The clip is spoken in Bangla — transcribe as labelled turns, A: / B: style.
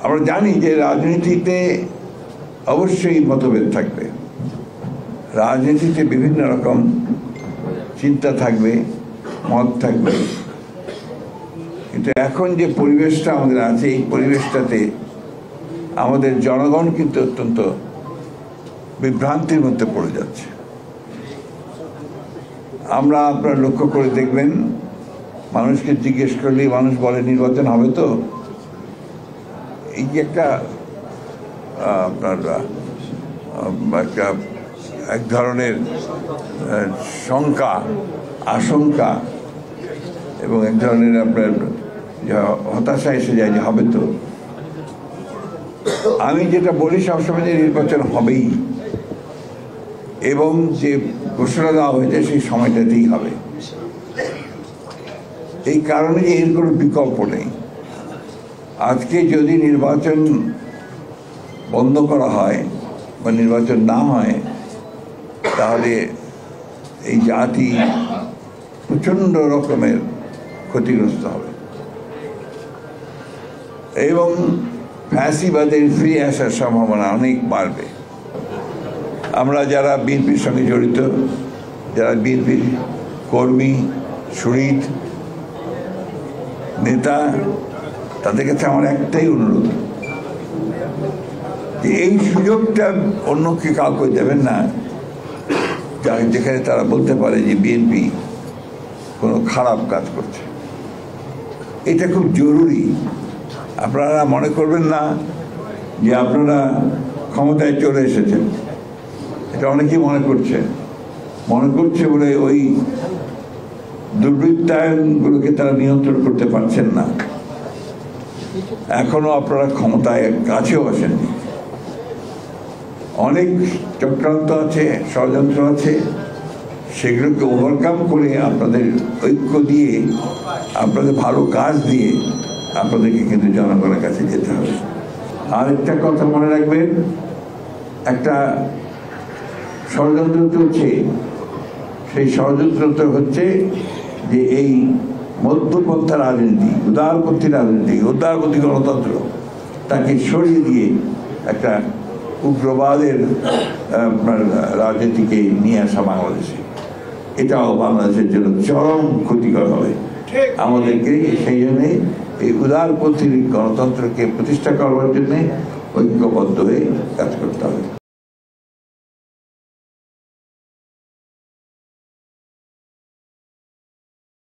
A: আমরা জানি যে রাজনীতিতে অবশ্যই মতভেদ থাকবে, রাজনীতিতে বিভিন্ন রকম চিন্তা থাকবে, মত থাকবে, কিন্তু এখন যে পরিবেশটা আমাদের আছে এই পরিবেশটাতে আমাদের জনগণ কিন্তু অত্যন্ত বিভ্রান্তির মধ্যে পড়ে যাচ্ছে। আমরা আপনারা লক্ষ্য করে দেখবেন, মানুষকে জিজ্ঞেস করলেই মানুষ বলে নির্বাচন হবে তো। এই যে একটা আপনার একটা এক ধরনের শঙ্কা, আশঙ্কা এবং এক ধরনের আপনার হতাশা এসে যায় যে হবে তো। আমি যেটা বলি সবসময় যে নির্বাচন হবেই, এবং যে ঘোষণা দেওয়া হয়েছে সেই সময়টাতেই হবে। এই কারণে যে এর কোনো বিকল্প নেই। আজকে যদি নির্বাচন বন্ধ করা হয় বা নির্বাচন না হয়, তাহলে এই জাতি প্রচণ্ড রকমের ক্ষতিগ্রস্ত হবে এবং ফ্যাসিবাদের ফিরে আসার সম্ভাবনা অনেক বাড়বে। আমরা যারা বিএনপির সঙ্গে জড়িত, যারা বিএনপির কর্মী, শহীদ নেতা, তাদের কাছে আমার একটাই অনুরোধ যে এই সুযোগটা অন্যকে কাউকে দেবেন না যেখানে তারা বলতে পারে যে বিএনপি কোনো খারাপ কাজ করছে। এটা খুব জরুরি। আপনারা মনে করবেন না যে আপনারা ক্ষমতায় চলে এসেছেন, এটা অনেকেই মনে করছে বলে ওই দুর্বৃত্তায়নগুলোকে তারা নিয়ন্ত্রণ করতে পারছেন না। এখনো আপনারা ক্ষমতায় কাছেও আসেননি। অনেক চক্রান্ত আছে, ষড়যন্ত্র আছে, সেগুলোকে ওভারকাম করে আপনাদের ঐক্য দিয়ে, আপনাদের ভালো কাজ দিয়ে আপনাদেরকে কিন্তু জনগণের কাছে যেতে হবে। আরেকটা কথা মনে রাখবেন, একটা ষড়যন্ত্র চলছে। সেই ষড়যন্ত্রটা হচ্ছে যে এই মধ্যপন্থা রাজনীতি, উদারপন্থী রাজনীতি, উদারপন্থী গণতন্ত্র, তাকে সরিয়ে দিয়ে একটা উগ্রবাদের রাজনীতিকে নিয়ে আসা বাংলাদেশে, এটাও বাংলাদেশের জন্য চরম ক্ষতিকর হবে। আমাদেরকে সেই জন্যে এই উদারপন্থী গণতন্ত্রকে প্রতিষ্ঠা করবার জন্যে ঐক্যবদ্ধ হয়ে কাজ করতে হবে।